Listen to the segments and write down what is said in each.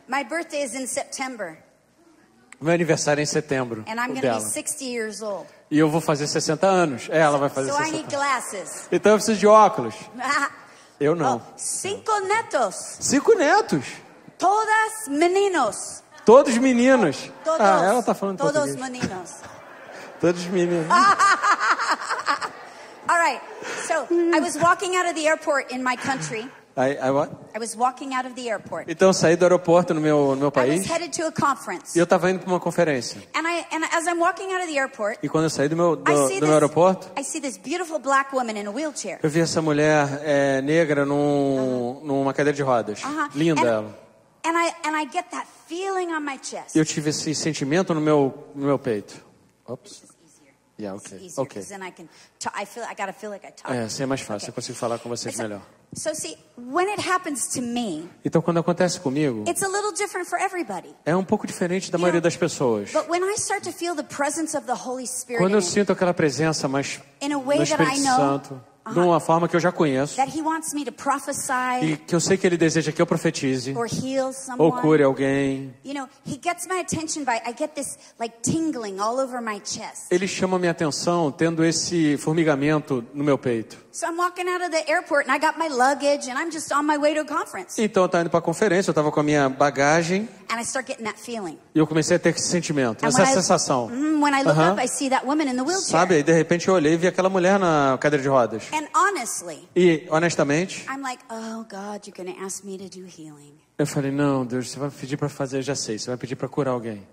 My birthday is in September. Meu aniversário é em setembro. And I'm going to be 60 years old. E eu vou fazer 60 anos. Ela vai fazer So I 60 need anos. glasses. Então eu preciso de óculos. Eu não. Oh, 5 netos. 5 netos. Todas meninos. Todos meninos. Todos. Ela tá falando Todos português. meninos. Todos meninos. All right. So I was walking out of the airport in my country. What? I was walking out of the airport. Então eu saí do aeroporto no meu I was país headed to a conference. e eu estava indo para uma conferência. And as I'm walking out of the airport, E quando eu saí do meu aeroporto, I see this beautiful black woman in a wheelchair. eu vi essa mulher negra numa cadeira de rodas. Linda ela. And I get that feeling on my chest. Eu tive esse sentimento no meu peito. Ops. Yeah, okay. Easier, Okay. then I gotta feel like I talk. Assim é mais fácil, Okay. eu consigo falar com vocês melhor. So see, when it happens to me, Então quando acontece comigo, it's a little different for everybody. é um pouco diferente da maioria das pessoas. But when I start to feel the presence of the Holy Spirit Quando eu in it, sinto aquela presença mais in a do way that I Espírito know Santo, de uma forma que eu já conheço, that He wants me to prophesy e que eu sei que Ele deseja que eu profetize, or heal ou someone, cure alguém, you know, He gets my attention by I get this like tingling all over my chest. Ele chama a minha atenção tendo esse formigamento no meu peito. So I'm walking out of the airport and I got my luggage and I'm just on my way to a conference. Então eu estava indo para a conferência, eu estava com a minha bagagem And I start getting that feeling. e eu comecei a ter esse sentimento, And essa sensação. when I look up, I see that woman in the wheelchair. Sabe, aí de repente eu olhei e vi aquela mulher na cadeira de rodas. And honestly, E honestamente, I'm like, oh God, you're going to ask me to do healing. eu falei, não, Deus, você vai pedir para fazer, eu já sei, você vai pedir para curar alguém.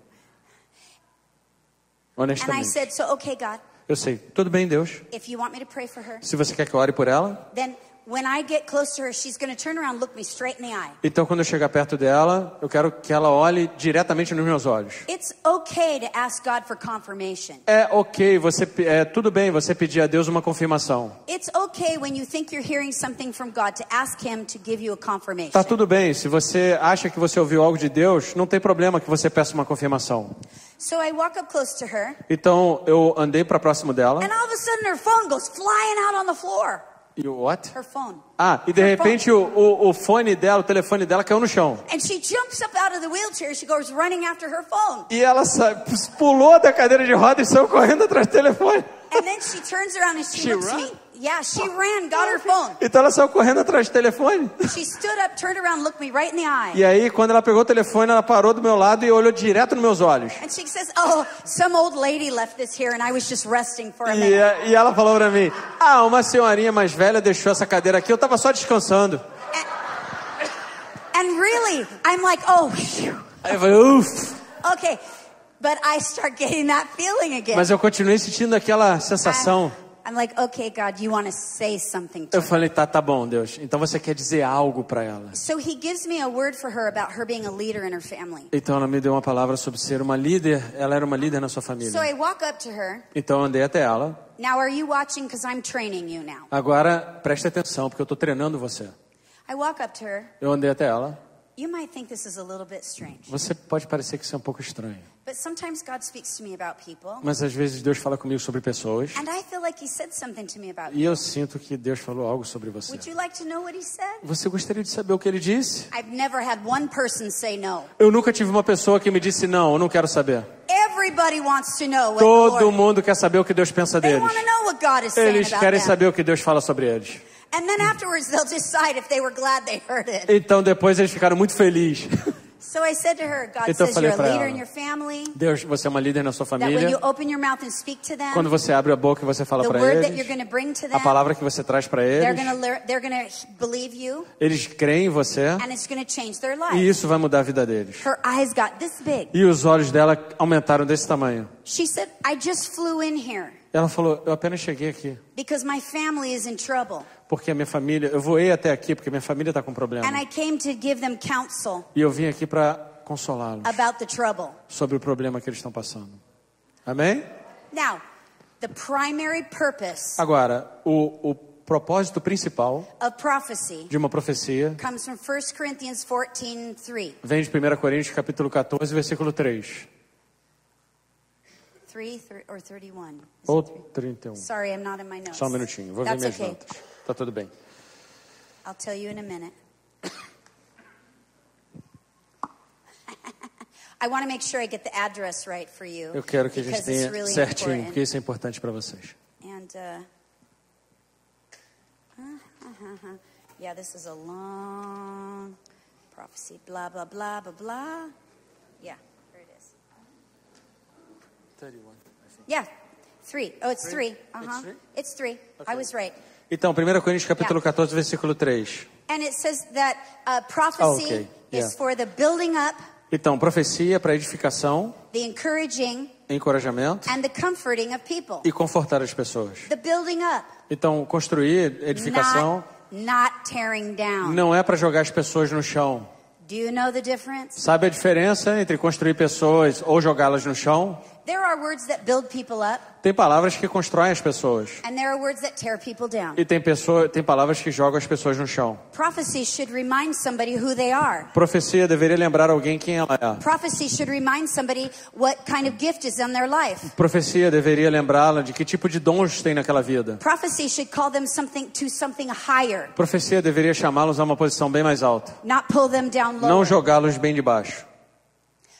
And I Honestamente. said, so okay, God, Eu sei, tudo bem, Deus. if you want me to pray for her, Se você quer que eu ore por ela, then when I get close to her, she's going to turn around and look me straight in the eye. então quando eu chegar perto dela, eu quero que ela olhe diretamente nos meus olhos. It's okay to ask God for confirmation. É ok, tudo bem você pedir a Deus uma confirmação. It's okay when you think you're hearing something from God to ask Him to give you a confirmation. Tá tudo bem, se você acha que você ouviu algo de Deus, não tem problema que você peça uma confirmação. So I walk up close to her, Então eu andei para próximo dela. and all of a sudden her phone goes flying out on the floor. E o what? Her phone. E de repente o fone dela, o telefone dela caiu no chão. And she jumps up out of the wheelchair. She goes running after her phone. E ela pulou da cadeira de roda e saiu correndo atrás do telefone. And then she turns around and she She looks at ran? me. Yeah, she ran, got her phone. Então ela saiu correndo atrás do telefone. She stood up, turned around, looked me right in the eye. E aí quando ela pegou o telefone, ela parou do meu lado e olhou direto nos meus olhos. And she says, oh, some old lady left this here and I was just resting for a E, minute. e ela falou pra mim, uma senhorinha mais velha deixou essa cadeira aqui, eu tava só descansando. And really, I'm like, oh, phew. Aí eu falei, uff. Okay. But I start getting that feeling again. Mas eu continuei sentindo aquela sensação. I'm like, okay, God, you want to say something to Eu her. falei, tá bom, Deus. Então você quer dizer algo para ela. So He gives me a word for her about her being a leader in her family. Então ela me deu uma palavra sobre ser uma líder. Ela era uma líder na sua família. So I walk up to her. Então eu andei até ela. Now, are you watching? Because I'm training you now. Agora preste atenção, porque eu estou treinando você. I walk up to her. Eu andei até ela. You might think this is a little bit strange. Você pode parecer que isso é um pouco estranho. But sometimes God speaks to me about people. Mas às vezes Deus fala comigo sobre pessoas. And I feel like He said something to me about E you. eu sinto que Deus falou algo sobre você. Would you like to know what He said? Você gostaria de saber o que ele disse? I've never had one person say no. Eu nunca tive uma pessoa que me disse não, eu não quero saber. Everybody wants to know what the Todo Lord. mundo quer saber o que Deus pensa They deles. want to know what God is saying Eles about querem them. saber o que Deus fala sobre eles. And then afterwards they'll decide if they were glad they heard it. Então depois eles ficaram muito felizes. So I said to her, God Então eu says falei you're a pra leader ela, in your family. Deus, você é uma líder na sua That when família. you open your mouth and speak to them, Quando você abre a boca e você fala the para word that you're eles, going to bring to a them, palavra que você traz para they're eles, going to believe you, eles creem em você and it's going to change their e life. isso vai mudar a vida deles. Her eyes got this big. E os olhos dela aumentaram desse tamanho. She said, I just flew in here Ela falou, eu apenas cheguei aqui because my family is in trouble. porque a minha família, eu voei até aqui porque minha família está com problema. And I came to give them counsel E eu vim aqui para consolá-los about the trouble. sobre o problema que eles estão passando. Amém? Now, the primary purpose Agora, o propósito principal of prophecy de uma profecia comes from 1 Corinthians 14:3. vem de 1 Coríntios capítulo 14, versículo 3. 3 or 31. Is Ou it 3? 31. Sorry, I'm not in my notes. Só um minutinho, vou ver That's minhas okay. notas. Tá tudo bem. I'll tell you in a minute. I want to make sure I get the address right for you. Eu quero que a gente because it's tenha really certinho, important. porque isso é importante para vocês. And yeah, this is a long prophecy. Blah blah blah blah blah. Yeah, here it is. 31, I think. Yeah, 3. Oh, it's 3. It's 3? It's 3. Okay. I was right. Então, 1 Coríntios capítulo 14, versículo 3. And it says that prophecy okay. Yeah. is for the building up, Então, profecia para edificação, the encouraging, encorajamento and the comforting of people. e confortar as pessoas. The building up, Então, construir, edificação, not tearing down. não é para jogar as pessoas no chão. Do you know the difference? Sabe a diferença entre construir pessoas ou jogá-las no chão? There are words that build people up, Tem palavras que constroem as pessoas. and there are words that tear people down. E tem palavras que jogam as pessoas no chão. Prophecy should remind somebody who they are. Profecia deveria lembrar alguém quem ela é. Prophecy should remind somebody what kind of gift is in their life. Profecia deveria lembrá-la de que tipo de dons tem naquela vida. Prophecy should call them something higher, Profecia deveria chamá-los a uma posição bem mais alta. not pull them down Não lower. jogá-los bem de baixo.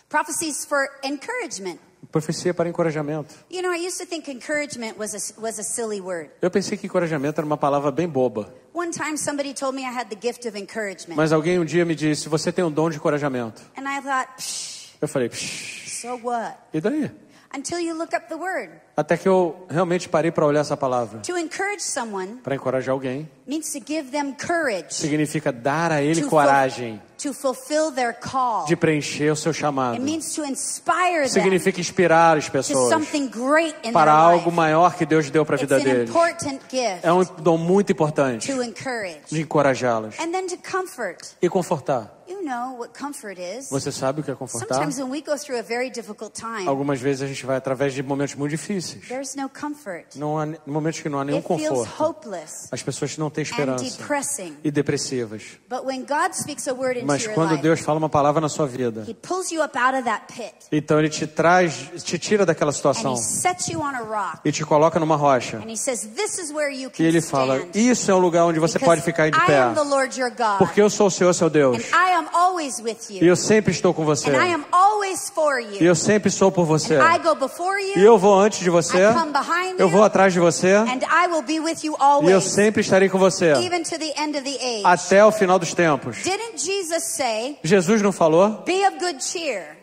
Prophecies for encouragement. Profecia para encorajamento. You know, I used to think encouragement was a silly word. Eu pensei que encorajamento era uma palavra bem boba. One time somebody told me I had the gift of encouragement. Mas alguém um dia me disse, você tem um dom de encorajamento. And I thought, psh, Eu falei, psh, so what? e daí? Until you look up the word. Até que eu realmente parei para olhar essa palavra. To encourage someone Para encorajar alguém, means to give them courage significa dar a ele to coragem to fulfill their call. de preencher o seu chamado. It means to inspire them Significa inspirar as to pessoas something great in para their algo life. maior que Deus deu para a It's vida an deles. important gift É um dom muito importante to encourage. de encorajá-las And then to comfort. e confortar. You know what comfort is. Você sabe o que é confortar? Sometimes when we go through a very difficult time, Algumas vezes a gente vai através de momentos muito difíceis. there's no comfort. Não há momentos que não há nenhum It feels conforto. hopeless As pessoas não têm and esperança depressing. e depressivas. But when God speaks a word into Mas your quando life, Deus fala uma palavra na sua vida, He pulls you up out of that pit então Ele te tira daquela and situação He sets you on a rock e te coloca numa rocha. and He says, "This is where you E can Ele fala, stand." isso é um lugar onde você pode ficar de I pé. am the Lord your God, Porque eu sou o Senhor, seu Deus. and I am always with E you, eu sempre estou com você. and I am always for E you. eu sempre sou por você. I go before E you, eu vou antes de você. I come behind Eu vou you, atrás de você. and I will be with you E eu always, sempre estarei com você. even to the end of the age. Até o final dos tempos. Didn't Jesus say, Jesus não falou? "Be of good cheer,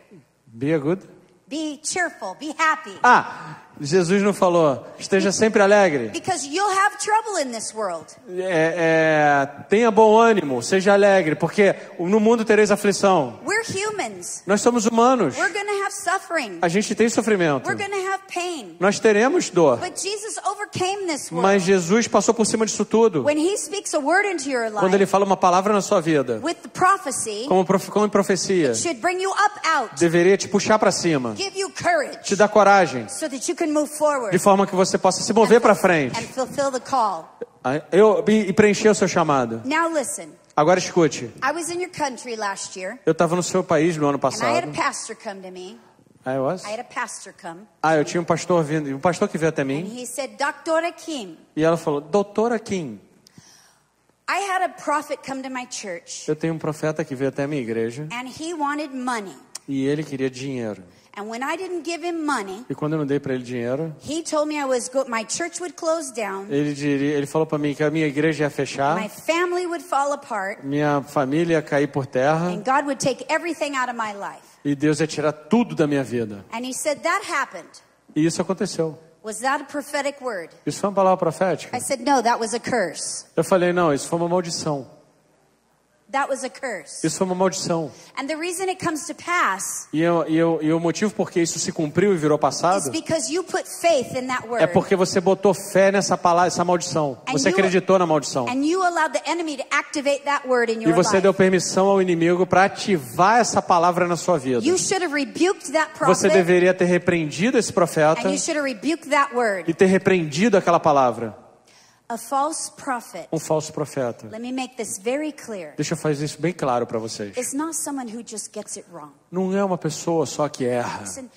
Be a good. be cheerful, be happy"? Jesus não falou, esteja sempre alegre. Because you'll have trouble in this world. Tenha bom ânimo, seja alegre, porque no mundo tereis aflição. We're humans. Nós somos humanos. We're going to have suffering. A gente tem sofrimento. We're going to have pain. Nós teremos dor. But Jesus overcame this Mas world. Jesus passou por cima disso tudo. When He speaks a word into your Quando Ele life fala uma palavra na sua vida, with the prophecy, como profecia, should bring you up out, deveria te puxar para cima, give you courage, te dar coragem, so that you can move forward de forma que você possa se mover para frente and fulfill the call. e preencher o seu chamado. Now listen. Agora escute, I was in your country last year, eu estava no seu país no ano and I had a passado. pastor come to me. I was? I had a pastor come, Eu tinha um pastor vindo, um pastor que veio até and mim, he said, "Dr. Kim, e ela falou, Doutora Kim, I had a prophet come to my church, eu tenho um profeta que veio até a minha igreja, and he wanted money. e ele queria dinheiro. And when I didn't give him money, E quando eu não dei para ele dinheiro, he told me my church would close down, ele falou para mim que a minha igreja ia fechar, my family would fall apart, minha família ia cair por terra, and God would take everything out of my life. e Deus ia tirar tudo da minha vida. And he said, that happened. E isso aconteceu. Was that a prophetic word? Isso foi uma palavra profética? I said, no, that was a curse. Eu falei, não, isso foi uma maldição. That was a curse. Isso foi uma maldição. And the reason it comes to pass E o motivo por que isso se cumpriu e virou is passado because you put faith in that é word. porque você botou fé nessa palavra, essa maldição. Você acreditou na maldição. And you allowed the enemy to activate that word in E your você life. deu permissão ao inimigo para ativar essa palavra na sua vida. You should have rebuked that Você prophet, deveria ter repreendido esse profeta and you should have rebuked that word. e ter repreendido aquela palavra. A false prophet, Um falso profeta. let me make this very clear, Deixa eu fazer isso bem claro para vocês. is not someone who just gets it wrong. Não é uma pessoa só que erra. Listen,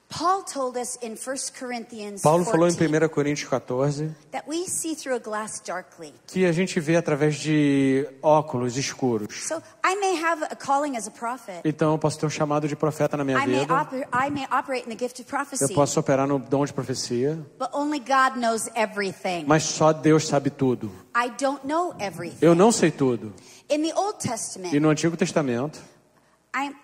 Paul told us in 1 Corinthians Paulo falou em 14 1 Coríntios 14 that we see through a glass darkly. que a gente vê através de óculos escuros. So I may have a calling as a prophet. Então eu posso ter um chamado de profeta na minha I may vida. operate in the gift of Eu prophecy. posso operar no dom de profecia. But only God knows everything. Mas só Deus sabe tudo. I don't know everything. Eu não sei tudo. In the Old Testament, E no Antigo Testamento,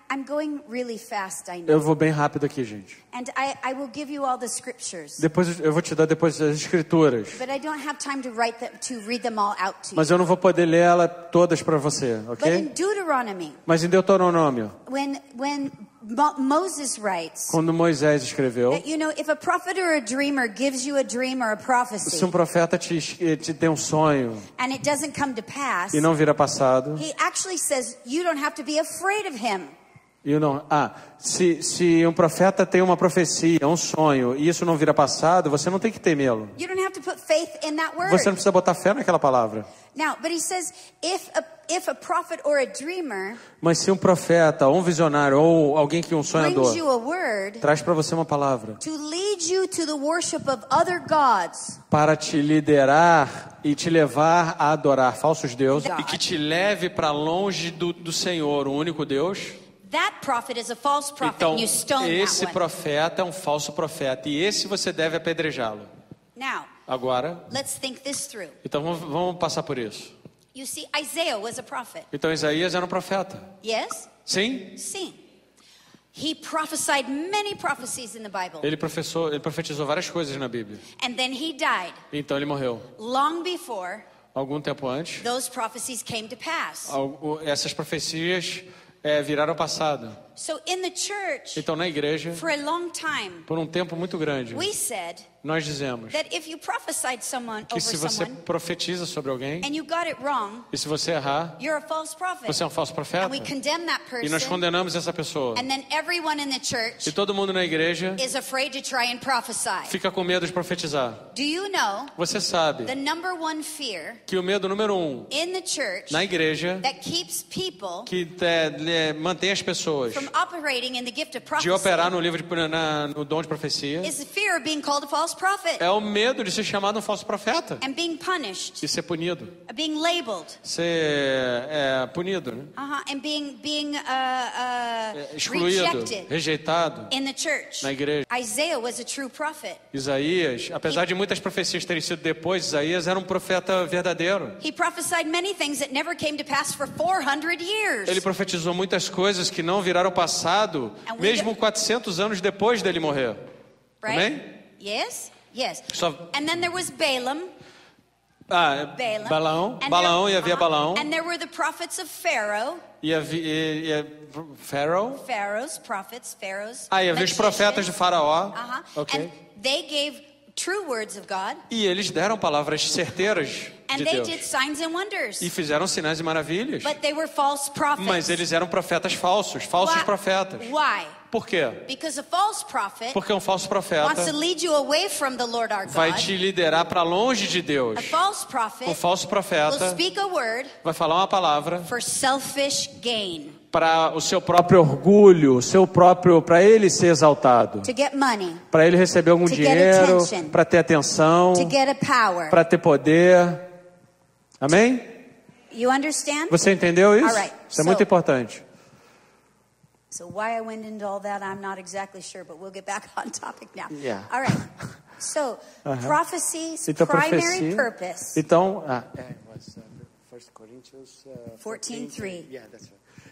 I'm going really fast, I know. eu vou bem rápido aqui, gente. And I will give you all the scriptures. Depois eu vou te dar depois as escrituras. But I don't have time to read them all out to you. Mas eu não vou poder ler ela todas para você, But in ok? Deuteronomy, Mas em Deuteronômio, when Moses writes quando Moisés escreveu, that, you know, if a prophet or a dreamer gives you a dream or a prophecy se um profeta te tem um sonho and it doesn't come to pass, e não vira passado, he actually says you don't have to be afraid of him. se um profeta tem uma profecia, um sonho, e isso não vira passado, você não tem que temê-lo. You don't have to put faith in that word. Você não precisa botar fé naquela palavra. Now, but he says if a prophet or a dreamer Mas se um profeta, ou um visionário, ou alguém que é um brings sonhador, you a word traz para você uma palavra to lead you to the worship of other gods, para te liderar e te levar a adorar falsos deuses, e que te leve para longe do Senhor, o único Deus, that prophet is a false prophet então and you stone esse that one. profeta é um falso profeta, e esse você deve apedrejá-lo. Now, Agora, let's think this through. então vamos passar por isso. You see, Isaiah was a prophet. Então Isaías era um profeta. Yes? Sim? Sim. He prophesied many prophecies in the Bible. Ele profetizou várias coisas na Bíblia. And then he died. Então ele morreu. Long before Algum tempo antes, those prophecies came to pass. essas profecias viraram passado. So in the church, Então na igreja, for a long time, por um tempo muito grande, we said nós dizemos that if you prophesied que over se você someone profetiza sobre alguém and you got it wrong, e se você errar, you're a false prophet. você é um falso profeta. And we condemn that E nós person. condenamos essa pessoa. And then everyone in the E church todo mundo na igreja is afraid to try and prophesy. fica com medo de profetizar. Do you know Você sabe the number one fear que o medo número 1 in the church na igreja that keeps people que mantém as pessoas from operating in the gift of de prophecy operar no dom de profecia is the fear of being called a false prophet é o medo de ser chamado um falso profeta and being punished, e ser punido, being labeled, ser punido, né? and being Excluído, rejected rejeitado in the church. na igreja. Isaiah was a true prophet. Isaías, apesar de muitas profecias terem sido depois, Isaías era um profeta verdadeiro. He prophesied many things that never came to pass for 400 years. Ele profetizou muitas coisas que não viraram passado, And we mesmo 400 anos depois dele morrer. Right? Amém? Yes? Yes. Só- And then there was Balaam. Balão, And Balão, there- e havia Balão, And there were the prophets of Pharaoh. e havia Pharaoh. Pharaoh's prophets, Pharaoh's. E havia os profetas de Faraó. Ok. And they gave true words of God. E eles deram palavras certeiras And de they Deus. did signs and wonders. E fizeram sinais e maravilhas. But they were false prophets. Mas eles eram profetas falsos, falsos Why? profetas. Why? Por quê? Because a false prophet Porque um falso wants profeta to lead you away from the Lord our vai God. te liderar para longe de Deus. A false prophet Um falso will profeta speak a word vai falar uma palavra for selfish gain, para o seu próprio orgulho, para ele ser exaltado, to get money, para ele receber algum To get dinheiro, attention. para ter atenção, to get a power. para ter poder. Amém? You understand? Você entendeu isso? Alright, Isso é so- muito importante. So why I went into all that, I'm not exactly sure, but we'll get back on topic now. Yeah. All right. So, prophecy's Então, primary profecia. purpose, Então, 14:3,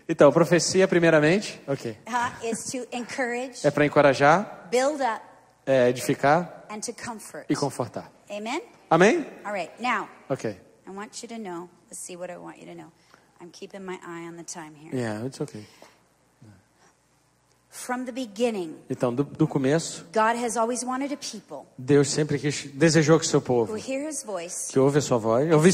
então, profecia primeiramente, ok, is to encourage, é para encorajar, build up, edificar and to comfort. e confortar. Amen? Amém? All right. Now, Ok. I want you to know, let's see what I want you to know. I'm keeping my eye on the time here. Yeah, it's okay. From the beginning, Então, do começo, God has always wanted a people Deus sempre desejou que seu who povo hear His voice que ouvisse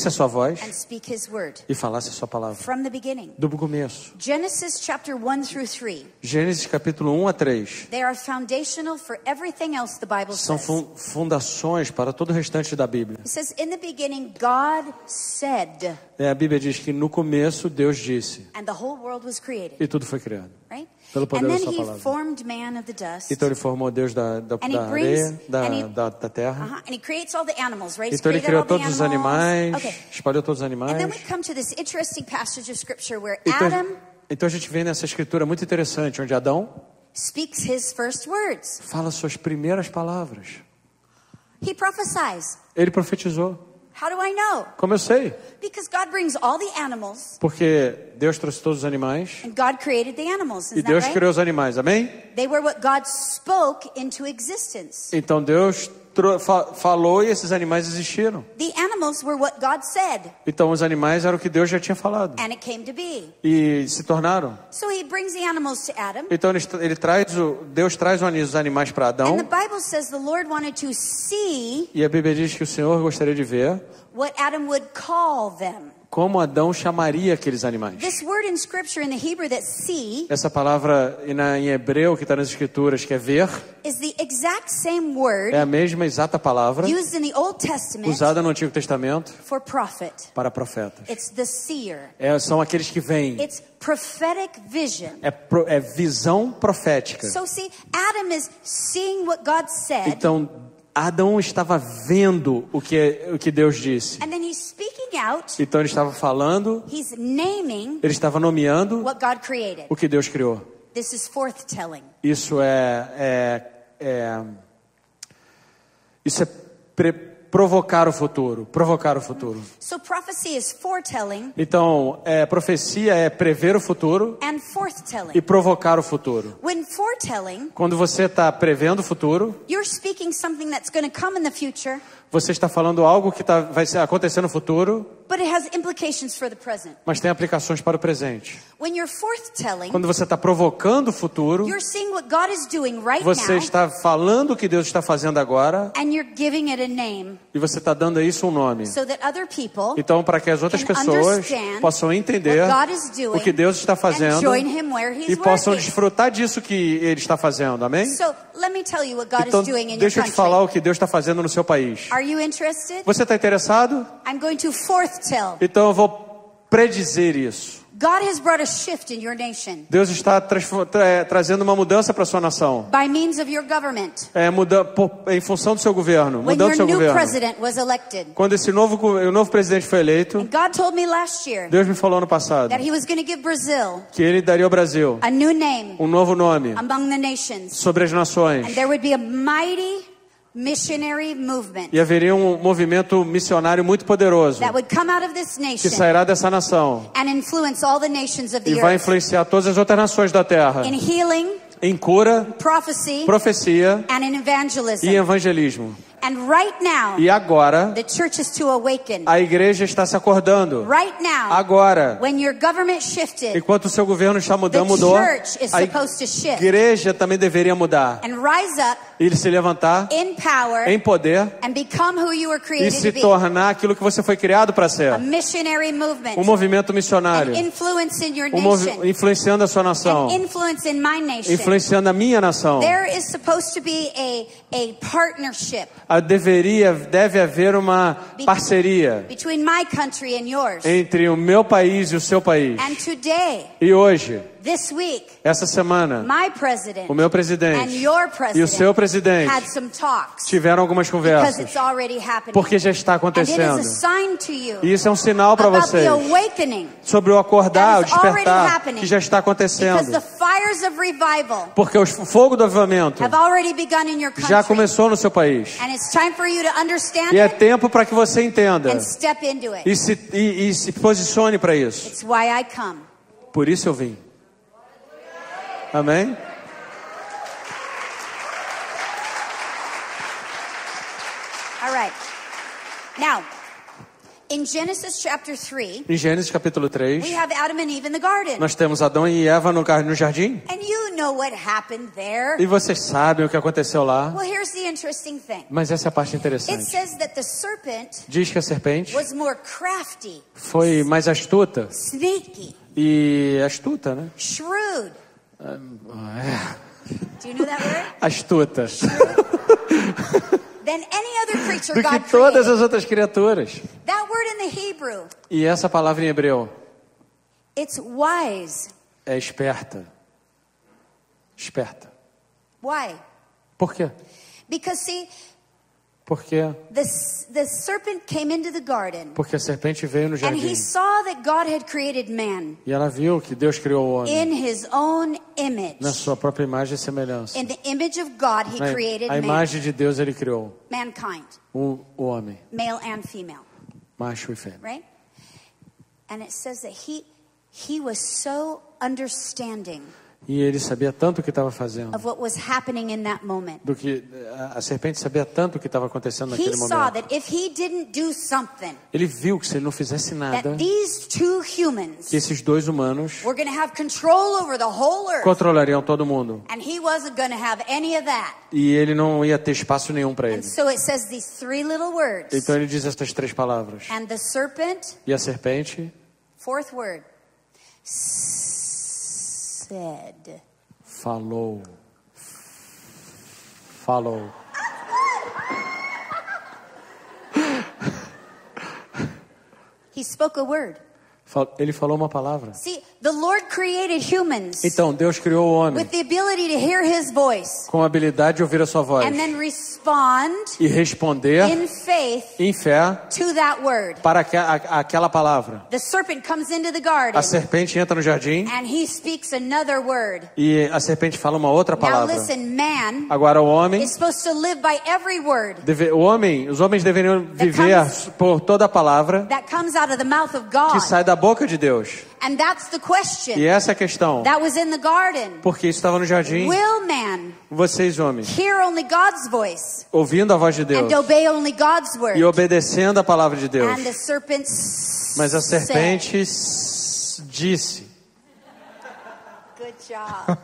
a sua voz and speak His word. e falasse a sua palavra. From the beginning. Do começo. Genesis chapter 1 through 3. Gênesis capítulo 1 a 3. They are foundational for everything else the Bible São says. fundações para todo o restante da Bíblia. It says, in the beginning, God said, A Bíblia diz que no começo Deus disse and the whole world was created. e tudo foi criado. Right? Pelo poder And da then sua he palavra. formed man of the dust. Então ele formou Deus da And he areia, brings- da terra. And he creates all the animals, right? He's Então ele created criou all the todos os animals. animais, Okay. espalhou todos os And then animais. we come to this interesting passage of scripture where Então, Adam então a gente vê nessa escritura muito interessante, onde Adão speaks his first words. fala suas primeiras palavras. He prophesies. Ele profetizou. How do I know? Como eu sei? Because God brings all the animals Porque Deus trouxe todos os animais and God created the animals. e Isn't Deus that right? criou os animais, amém? They were what God spoke into existence. Então Deus falou e esses animais existiram. The animals were what God said, Então os animais eram o que Deus já tinha falado and it came to be. e se tornaram. So he brings the animals to Adam. Então Deus traz os animais para And Adão the Bible says the Lord wanted to see e a Bíblia diz que o Senhor gostaria de ver what Adam would call them. como Adão chamaria aqueles animais. This word in scripture in the Hebrew that see Essa palavra em hebreu que está nas escrituras, que é ver, is the exact same word é a mesma exata palavra used in the Old Testament usada no Antigo Testamento for prophet. para profetas. It's the seer. São aqueles que veem. It's prophetic vision. É visão profética. So see, Adam is seeing what God said, Então Adão estava vendo o que Deus disse. and then he's speaking out, Então ele estava falando, he's naming ele estava nomeando what God created. o que Deus criou. This is forthtelling. Isso isso é provocar o futuro, So prophecy is foretelling Então, profecia é prever o futuro and e forthtelling. provocar o futuro. When foretelling, Quando você está prevendo o futuro, you're speaking something that's going to come in the future, você está falando algo que vai acontecer no futuro, but it has implications for the present. mas tem aplicações para o presente. When you're forthtelling, Quando você está provocando o futuro, you're seeing what God is doing right você now, está falando o que Deus está fazendo agora and you're giving it a name e você está dando a isso um nome. so that other people Então, para que as outras can pessoas understand possam entender what God is doing o que Deus está and fazendo join him where he's e possam working. desfrutar disso que Ele está fazendo, amém? So let me tell you what God Então, is doing in your deixa eu te country. falar o que Deus está fazendo no seu país. Are you interested? Você está interessado? I'm going to forthtell. Então eu vou predizer isso. God has brought a shift in your nation Deus está trazendo uma mudança para a sua nação. by means of your government. Em função do seu governo, When mudando your seu new governo. president was elected. Quando o novo presidente foi eleito, And God told me last year Deus me falou no passado that he was going to give Brazil que Ele daria ao Brasil a new name um novo nome among the nations. sobre as nações. And there would be a mighty missionary movement E haveria um movimento missionário muito poderoso that would come out of this que nation sairá dessa nação and influence all the nations of e the vai earth influenciar todas as outras nações da terra in healing, em cura, prophecy, profecia and in evangelism. e evangelismo. And right now, E agora the church is to awaken. a igreja está se acordando. Right now, Agora, when your government shifted, enquanto o seu governo está the mudou, church is a supposed to shift igreja também deveria mudar and rise up e se levantar in power em poder and become who you were e created se to be. tornar aquilo que você foi criado para ser. A missionary movement, Um movimento an missionário, influence in your nation, influenciando a sua nação, an influence in my nation. influenciando a minha nação. There is supposed to be a partnership Deve haver uma parceria between my country and yours. entre o meu país e o seu país. And today, E hoje, this week, essa semana, my president o meu and presidente your e o seu president presidente had some talks tiveram algumas because conversas, it's already happening. porque já está And it acontecendo. is a sign to you E isso é um sinal para about vocês the awakening sobre o acordar, o that is already despertar happening. que já está because acontecendo. the fires of revival Porque o fogo do avivamento have already begun in your já country. começou no seu país. And it's time for you to understand E é it tempo para que você entenda and step into it. e se posicione para isso. It's why I come. Por isso eu vim. Amém? All right. Now, in Genesis chapter 3, Em Gênesis capítulo 3, we have Adam and Eve in the garden. nós temos Adão e Eva no jardim. And you know what happened there. E vocês sabem o que aconteceu lá. Well, here's the interesting thing. Mas essa é a parte It interessante. says that the serpent Diz que a serpente was more crafty, foi mais astuta. sneaky, E astuta, né? shrewd. Do you know that word? Astuta. Than any other creature Do que God todas created. as outras criaturas. That word in the Hebrew, E essa palavra em hebreu it's wise. é esperta. esperta. Why? Por quê? Because see, Porque the serpent came into the garden, a serpente veio no and jardim. he saw that God had created man E ela viu que Deus criou o homem in his own image. na sua própria imagem e semelhança. In the image of God, he created A man, imagem de Deus ele criou mankind, o homem, male and female, macho e fêmea. right? And it says that he was so understanding E ele sabia tanto o que estava fazendo, of what was happening in that moment. do que a serpente sabia tanto o que estava acontecendo He naquele saw momento. that if he didn't do something, Ele viu que se ele não fizesse nada, that these two humans que esses dois humanos were going to have control over the whole earth, controlariam todo mundo. and he wasn't going to have any of that. E ele não ia ter espaço nenhum para And ele. so it says these three little words. Então ele diz estas três palavras. And the serpent, E a serpente fourth word, said. falou. He spoke a word. Ele falou uma palavra. See, the Lord created humans Então Deus criou o homem with the ability to hear his voice com a habilidade de ouvir a sua voz and then respond e responder in faith em fé to that word. para aquela palavra. The serpent comes into the garden A serpente entra no jardim and he speaks another word. e a serpente fala uma outra Now palavra. listen, man Agora o homem, is supposed to live by every word os homens deveriam viver por toda a palavra that comes out of the mouth of que God. sai da boca de Deus. And that's the question E essa é a questão. that was in the garden. Porque isso estava no jardim. Will man Vocês, homens, hear only God's voice ouvindo a voz de Deus and obey only God's word? e obedecendo a palavra de Deus. And the serpent Mas a said, serpente disse. good job.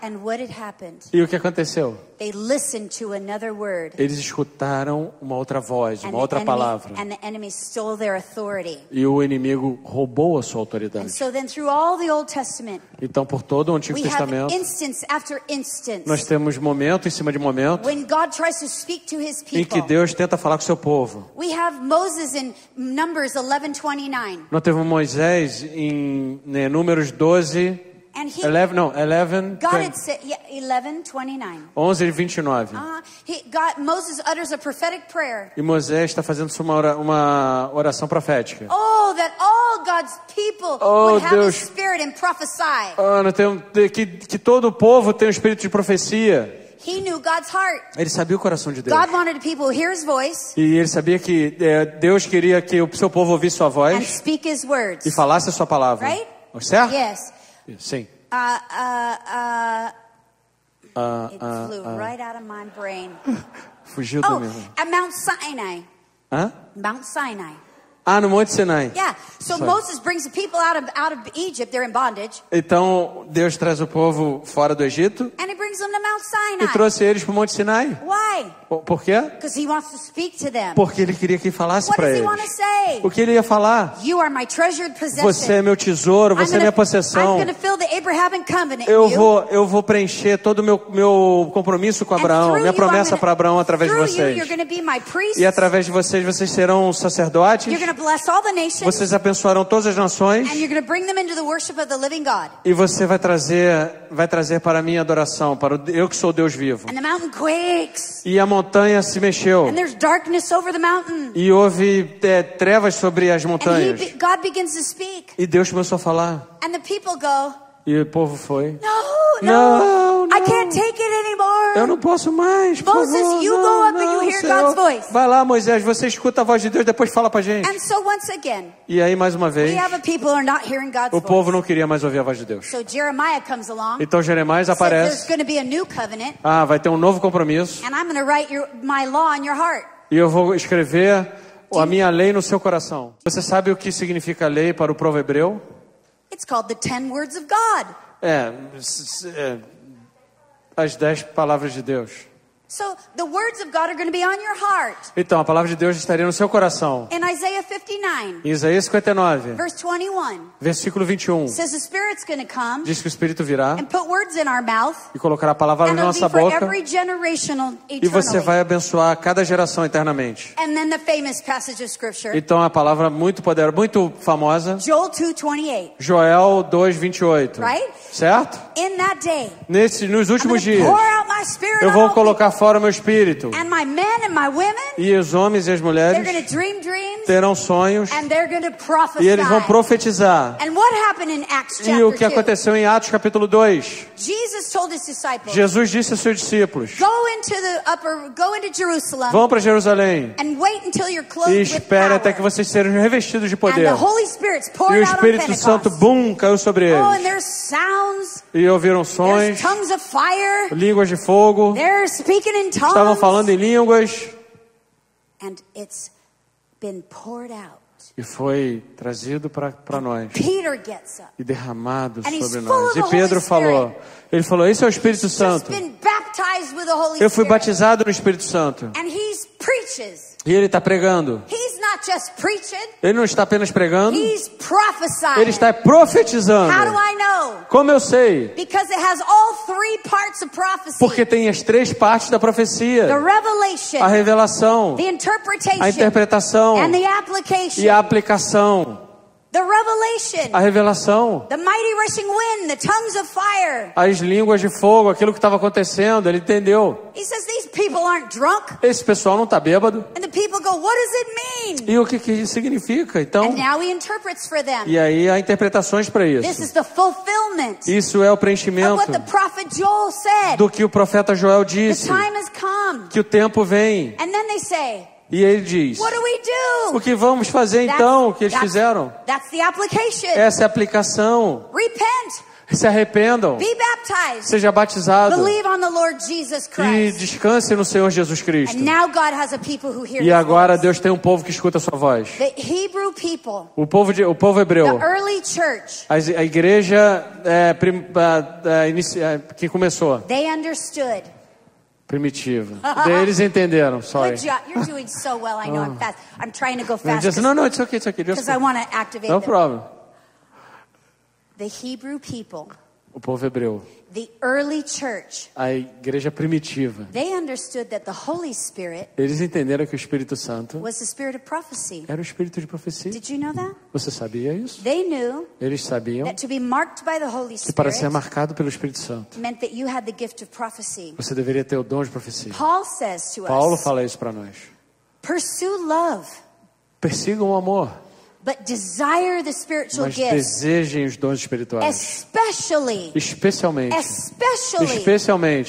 And what had happened? E o que aconteceu? They listened to another word. Eles escutaram uma outra voz, uma outra palavra. And the enemy stole their authority. E o inimigo roubou a sua And autoridade. so then through all the Old Testament, Então, por todo o Antigo we have Testamento, instance after instance nós temos momento em cima de momento when God tries to speak to his em que people. Deus tenta falar com o seu povo. We have Moses in Numbers 11:29. Nós temos Moisés em Números 12, And he 11, God had said 11:29. 11 e 29. Moses utters a prophetic prayer. E Moisés está fazendo uma oração profética. Oh, that all God's people Oh, would have Deus. His Spirit and prophesy. Que todo o povo tem um espírito de profecia. He knew God's heart. Ele sabia o coração de Deus. God wanted people to hear His voice E ele sabia que Deus queria que o seu povo ouvisse sua and voz speak His words. e falasse a sua palavra. Right? Certo? Yes. Sim. It flew right out of my brain. Fugiu do Oh, meu. at Mount Sinai. Hã? Mount Sinai. No Monte Sinai. Yeah. So Sorry. Moses brings the people out of Egypt. They're in bondage. Então Deus traz o povo fora do Egito And He brings them to Mount e Sinai. trouxe eles para o Monte Sinai. Why? Por quê? Because He wants to speak to them. Porque ele queria que falasse What para does He eles. want to say? O que ele ia falar? You are my treasured possession. Você é meu tesouro, você é minha possessão. I'm going to fill the Abrahamic covenant in Eu you. vou preencher todo o meu compromisso com Abraão, minha promessa para Abraão através de vocês. You're going to be my priest. E através de vocês serão sacerdotes. You're going to bless all the nations. Vocês abençoarão todas as nações. And you're going to bring them into the worship of the living God. E você vai trazer para a minha adoração, para eu que sou Deus vivo. And the mountain quakes. E a montanha se mexeu. And there's darkness over the mountain. E houve trevas sobre as And montanhas. God begins to speak. E Deus começou a falar. And the people go, E o povo foi. No, Não. I can't take it anymore. Eu não posso mais. Por Moses, favor, you go up and you hear Senhor. God's voice. Vai lá, Moisés, você escuta a voz de Deus, depois fala pra gente. And so once again, E aí, mais uma vez, we have a people who are not hearing God's o povo voice. não queria mais ouvir a voz de Deus. So Jeremiah comes along. Então Jeremias Says there's aparece. going to be a new covenant. Vai ter um novo compromisso. And I'm going to write my law in your heart. E eu vou escrever a minha lei no seu coração. Você sabe o que significa lei para o povo hebreu? It's called the 10 words of God. As 10 palavras de Deus. So the words of God are going to be on your heart. Então, a palavra de Deus estaria no seu coração. In Isaiah 59, Em Isaías 59, verse 21, versículo 21, says the Spirit's going to come diz que o Espírito virá and put words in our mouth, e colocará a palavra and na it'll nossa be for boca, every generation e você eternally. vai abençoar cada geração eternamente. And then the famous passage of Scripture, Então, a palavra muito poderosa, muito famosa, Joel 2:28, Joel 2:28, Right? certo? in that day, Nos I'm últimos going to dias, pour out my Spirit eu on vou all colocar fora o meu Espírito, people. And my men and my women, e os homens e as they're mulheres going to dream dreams, terão sonhos, and they're going to prophesy. e eles vão profetizar. And what happened in Acts E o que chapter 2? aconteceu em Atos capítulo 2? Jesus told his disciples, Jesus disse aos seus discípulos: go into Jerusalem vão para Jerusalém and wait until you're clothed e with esperem até que power. vocês sejam revestidos de And poder. the Holy Spirit's E poured o out on Espírito Santo, Pentecost. caiu sobre Oh, and eles. there's sounds, E ouviram there's sons, tongues of fire, línguas de fogo, they're speaking in estavam tongues, falando em línguas, and it's been poured out. e foi trazido para nós Peter gets up. e derramado And he's sobre full nós. of E the Pedro Holy falou, ele falou: esse é o Espírito Just Santo. been baptized with the Holy Eu fui Spirit. batizado no Espírito Santo. And he preaches. E ele está pregando. He's not just preaching, Ele não está apenas pregando, he's prophesying. ele está profetizando. How do I know? Como eu sei? Because it has all three parts of prophecy. Porque tem as três partes da The profecia: revelation, a revelação, the interpretation, a interpretação and the application. e a aplicação. The revelation, A revelação, the mighty rushing wind, the tongues of fire. as línguas de fogo, aquilo que estava acontecendo, ele entendeu. He says these people aren't drunk. Esse pessoal não está bêbado. And the people go, what does it mean? E o que isso significa? Então, And now he interprets for them. e aí há interpretações para This is isso. the fulfillment Isso é o of preenchimento what the prophet Joel said. do que o profeta Joel The disse, time has come. que o tempo vem. And then they say, E ele diz: what do we do? o que vamos fazer então? O que eles fizeram? That's the application. Essa é a aplicação. Repent, Se arrependam, be baptized, seja batizado believe on the Lord Jesus e Christ. descanse no Senhor Jesus Cristo. And now God has a people who hear E his agora voice. Deus tem um povo que escuta a sua voz. The Hebrew people, O povo the hebreu, early church, a igreja que começou, they understood. primitiva. Daí eles entenderam, sorry. Good job. You're doing so well. I know I'm fast. I'm trying to go And fast just, no, it's okay, just because I want to activate no them. problem. The Hebrew people, O povo hebreu, the early church, a igreja primitiva, they understood that the Holy Spirit eles entenderam que o Espírito Santo was the spirit of prophecy. era o Espírito de profecia. Did you know that? Você sabia isso? They knew Eles sabiam that to be marked by the Holy que para ser Spirit marcado pelo Espírito Santo, meant that you had the gift of prophecy. você deveria ter o dom de profecia. Paul says to Paulo us, fala isso para nós. pursue love, Persigam o amor, but desire the spiritual mas gifts, desejem os dons espirituais. especially Especialmente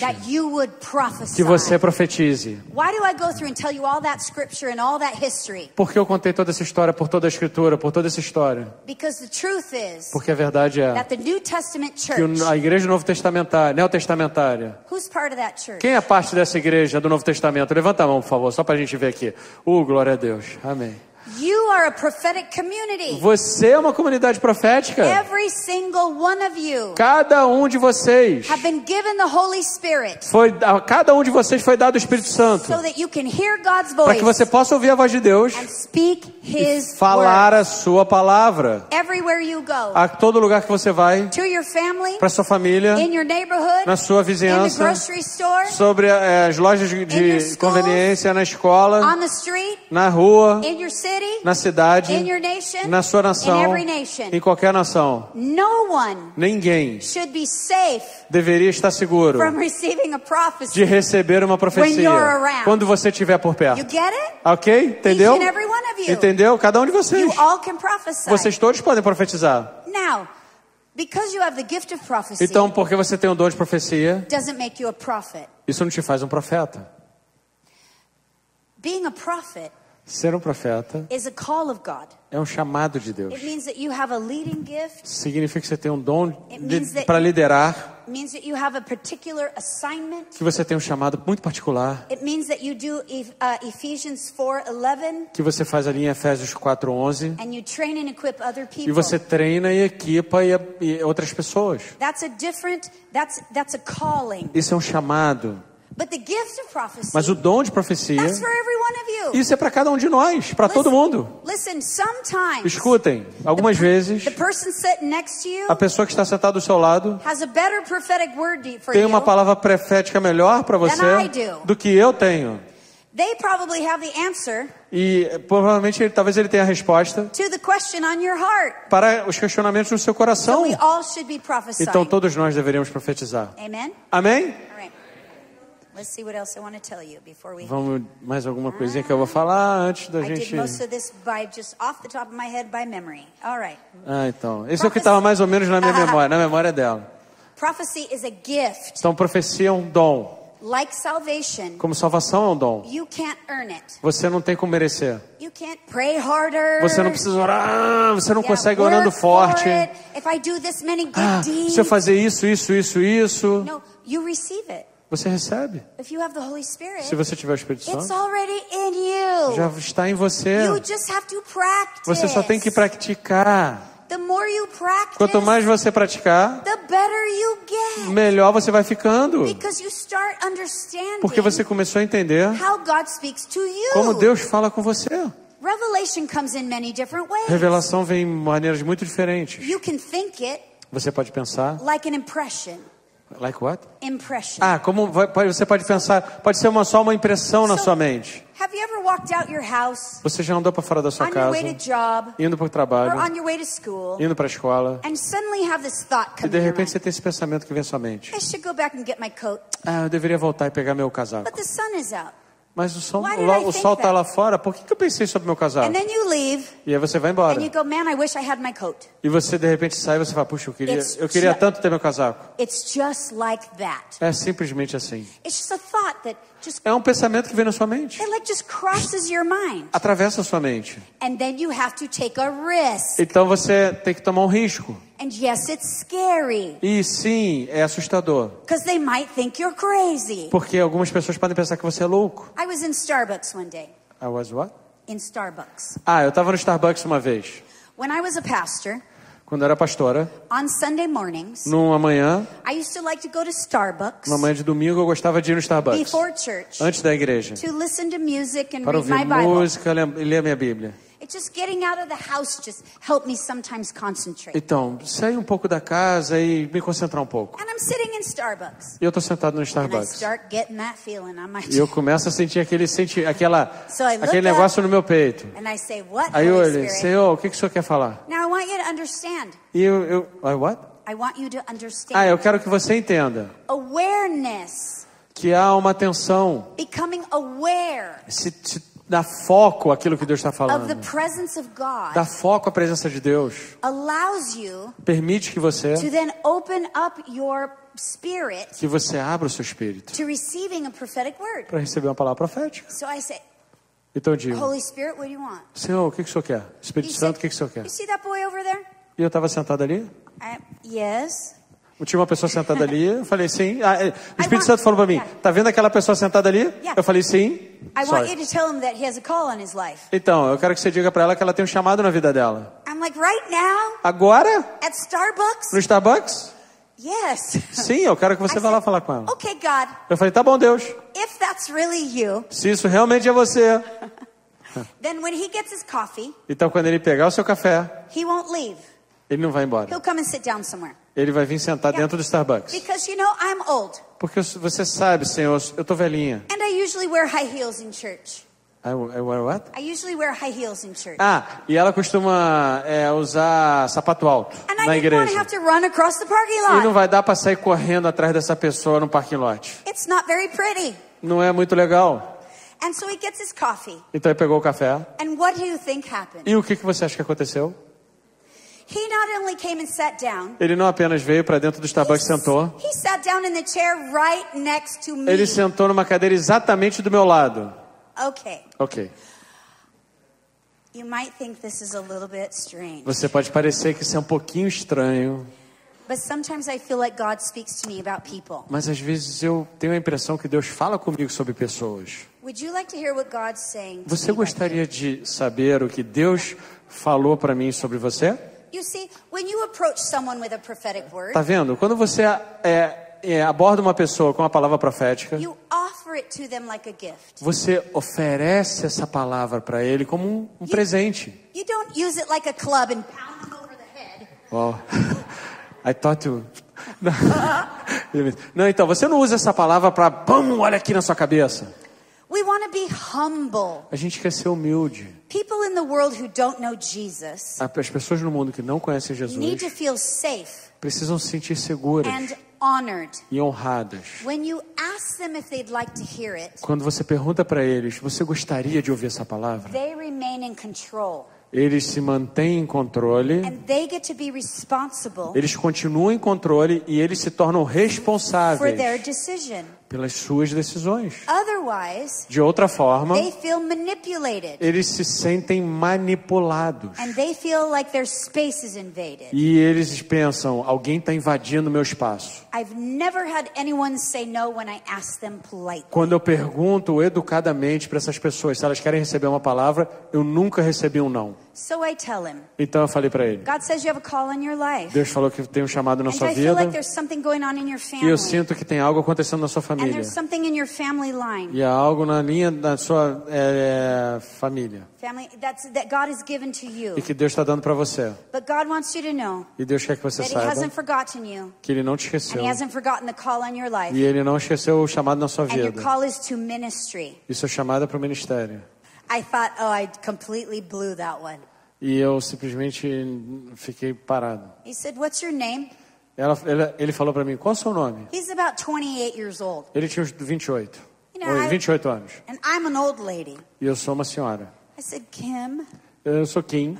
that you would prophesy. que você profetize. Why do I go through and tell you all that scripture and all that history? Por que eu contei toda essa história, por toda a escritura, por toda essa história? Because the truth is Porque a verdade é that the New Testament que church, a igreja neotestamentária, who's part of that church? quem é parte dessa igreja do Novo Testamento? Levanta a mão, por favor, só para a gente ver aqui. Glória a Deus. Amém. You are a prophetic community. Você é uma comunidade profética. Every single one of you Cada um de vocês have been given the Holy Spirit a cada um de vocês foi dado o Espírito Santo so that you can hear God's para que voice você possa ouvir a voz de Deus and speak His falar word. a sua palavra Everywhere you go, a todo lugar que você vai, to your family, para sua família, in your neighborhood, na sua in the vizinhança, grocery store, sobre as lojas In your de schools, conveniência, na escola, on the street, na rua, in your city, na cidade, in your nation, na sua in nação, every nation. em qualquer nação. No one Ninguém should be safe deveria estar seguro from receiving a de prophecy. receber uma When profecia you're around. quando você estiver por You perto. get it? Ok? Entendeu? Each and every one of you. Entendeu? Cada um de vocês. You all can prophesy. Vocês todos podem profetizar. Now, because you have the gift of prophecy, Então, porque você tem o dom de profecia, doesn't make you a prophet. isso não te faz um profeta. Being a prophet Ser um profeta is a call of God. é um chamado de Deus. It means that you have a leading gift. Significa que você tem um dom means that- para liderar, It means that you have a particular assignment. que você tem um chamado muito particular, It means that you do Ephesians 4:11 que você faz ali em Efésios 4:11, and you train and equip other e people. você treina e equipa e outras pessoas. That's a calling. Isso é um chamado. But the gift of prophecy, Mas o dom de profecia, that's for every one of you. isso é para cada um de nós, para todo mundo. Listen, sometimes Escutem, algumas vezes, the person sitting next to you a pessoa que está sentada do seu lado has a better prophetic word for tem you. uma palavra profética melhor para você Than I do. do que eu tenho. They probably have the answer E provavelmente talvez ele tenha a resposta to the question on your heart. para os questionamentos no seu So coração. we all should be prophesying. Então todos nós deveríamos profetizar. Amen? Amém? All right. Let's see what else I want to tell you before we... Vamos mais alguma coisinha que eu vou falar antes da I did gente... most of this by just off the top of my head by memory. All right. Então, esse é o que estava mais ou menos na minha memória, na memória dela. Prophecy is a gift. Então profecia é um dom. Like salvation, Como salvação é um dom. you can't earn it. Você não tem como merecer. You can't pray harder. Você não precisa orar, você não Yeah, consegue work orando forte. for it. If I do this many good deeds. Se eu fazer isso. No, you receive it. Você recebe. If you have the Holy Spirit, Se você tiver o Espírito it's Santo, already in you. já está em você. You just have to practice. Você só tem que praticar. The more you practice, Quanto mais você praticar, the better you get. melhor você vai ficando. Because you start understanding Porque você começou a entender how God speaks to you. como Deus fala com você. Revelation comes in many different ways. Revelação vem em maneiras muito diferentes. You can think it Você pode pensar, like an impression. like what? Impression. Você pode pensar, pode ser só uma impressão na sua mente. Have you ever walked out your house Você já andou para fora da sua on your casa, way to job indo para o or trabalho, on your way to school indo para a escola, and suddenly have this thought e come de to your repente mind? você tem esse pensamento que vem à sua mente. I should go back and get my coat, Eu deveria voltar e pegar meu casaco. but the sun is out. Mas o sol Why did I think está that? lá fora, por que eu pensei sobre meu casaco? And then you leave E aí você vai embora. and you go, man, I wish I had my coat. E você de repente sai e você fala, puxa, It's eu queria ju- tanto ter meu casaco. It's just like that. É simplesmente assim. It's just a thought that just É um pensamento que vem na sua mente. it like just crosses your mind. Atravessa a sua mente. And then you have to take a risk. Então você tem que tomar um risco. And yes, it's scary E sim, é assustador. because they might think you're crazy. Porque algumas pessoas podem pensar que você é louco. I was in Starbucks one day. I was what? In Starbucks. Eu estava no Starbucks uma vez. When I was a pastor, Quando eu era pastora, on Sunday mornings, numa manhã, I used to like to go to Starbucks uma manhã de domingo, eu gostava de ir no Starbucks. before church Antes da igreja. to listen to music and Para read my ouvir Bible. música e ler a minha Bíblia. It's just getting out of the house just helped me sometimes concentrate. Então, sair um pouco da casa e me concentrar um pouco. And I'm sitting in Starbucks. E eu estou sentado no And I Starbucks. start getting that feeling on my E eu começo a sentir aquele So I look aquele up, negócio no meu peito. and I say, what, Aí eu Holy olhei, Spirit? Senhor, o que o Senhor quer falar? Now I want you to understand. E what? I want you to understand. Eu quero que você entenda Awareness. que há uma tensão, Becoming aware se dá foco àquilo que Deus está of the falando. presence of God Dá foco à presença de Deus. allows you Permite que você to then open up your spirit abra o seu espírito to receiving a prophetic word. para receber uma palavra profética. So I say, Então eu digo, Holy Spirit, what do you want? Senhor, o que o Senhor quer? Espírito You Santo, o say, que o Senhor quer? you see that boy over there? E eu estava sentado ali, Yes. tinha uma pessoa sentada ali, eu falei sim. O Espírito want- Santo falou para mim, Yeah. tá vendo aquela pessoa sentada ali? Yeah. Eu falei sim. I want Sorry. you to tell him that he has a call on his life. Então, eu quero que você diga para ela que ela tem um chamado na vida dela. I'm like, right now? Agora? At Starbucks? No Starbucks? Yes. Sim, eu quero que você vá lá falar com ela. Okay, God, Eu falei, tá bom, Deus. if that's really you, Se isso realmente é você. then when he gets his coffee, Então, quando ele pegar o seu café, he won't leave. ele não vai embora. He'll come and sit down somewhere. Ele vai vir sentar dentro do Starbucks. Because, you know, I'm old. Porque você sabe, Senhor, eu tô velhinha. And I usually wear high heels in church. I wear what? I usually wear high heels in church. E ela costuma usar sapato alto And na I didn't want to igreja. have to run across the parking E não lot. vai dar para sair correndo atrás dessa pessoa no parking lot. It's not very pretty. Não é muito legal. And so he gets his coffee. Então ele pegou o café. And what do you think happened? E o que você acha que aconteceu? He not only came and sat down, Ele não apenas veio para dentro do Starbucks e sentou. he sat down in the chair right next to me. Ele sentou numa cadeira exatamente do meu lado. Okay. Ok. You might think this is a little bit strange. Você pode parecer que isso é um pouquinho estranho. But sometimes I feel like God speaks to me about people. Mas às vezes eu tenho a impressão que Deus fala comigo sobre pessoas. Would you like to hear what God's saying to Você me right gostaria de saber o que Deus falou para mim sobre você? here? You see, when you approach someone with a prophetic word, Tá vendo? Quando você aborda uma pessoa com uma palavra profética, you often offer it to them like a gift. Você oferece essa palavra para ele como um presente. You don't use it like a club and pound them over the head. Oh, I thought you... Não, então, você não usa essa palavra para, pum, olha aqui na sua cabeça. We want to be humble. A gente quer ser humilde. People in the world who don't know Jesus As pessoas no mundo que não conhecem need Jesus to feel safe precisam se sentir seguras and honored. e honradas. When you ask them if they'd like to hear it, Quando você pergunta para eles, você gostaria de ouvir essa palavra? they remain in control. Eles se mantêm em controle, And they get to be responsible eles continuam em controle e eles se tornam for their responsáveis decision. pelas suas decisões. Otherwise, De outra forma, they feel manipulated. eles se sentem manipulados. And they feel like their space is invaded. E eles pensam, alguém está invadindo meu espaço. I've never had anyone say no when I ask them politely. Quando eu pergunto educadamente para essas pessoas se elas querem receber uma palavra, eu nunca recebi um não. So I tell him, Então eu falei para ele, God says you have a call in your life. Deus falou que tem um chamado na And sua I feel like vida there's something going on in your e eu family. sinto que tem algo acontecendo na sua And família. there's something in your family line. E há algo na linha da sua família. Family that God has given to you. E que Deus está dando para você. But God wants you to know E Deus quer que você that He saiba hasn't forgotten you. que Ele não te And esqueceu. He hasn't forgotten the call on your life. E Ele não esqueceu o chamado na sua And your vida. call is to ministry. E seu chamado é para o ministério. I thought, oh, I completely blew that one. E eu simplesmente fiquei parado. He said, what's your name? Ele falou para mim, qual é o seu nome? He's about 28 years old. Ele tinha uns 28. You know, Ou 28 anos. And I'm an old lady. E eu sou uma senhora. I said, Kim. Eu sou Kim.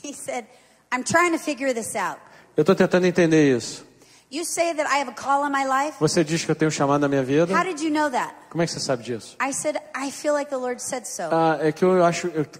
He said, I'm trying to figure this out. Eu estou tentando entender isso. You say that I have a call in my life? Você diz que eu tenho um chamado na minha vida. How did you know that? Como é que você sabe disso? I said, I feel like the Lord said so. É que eu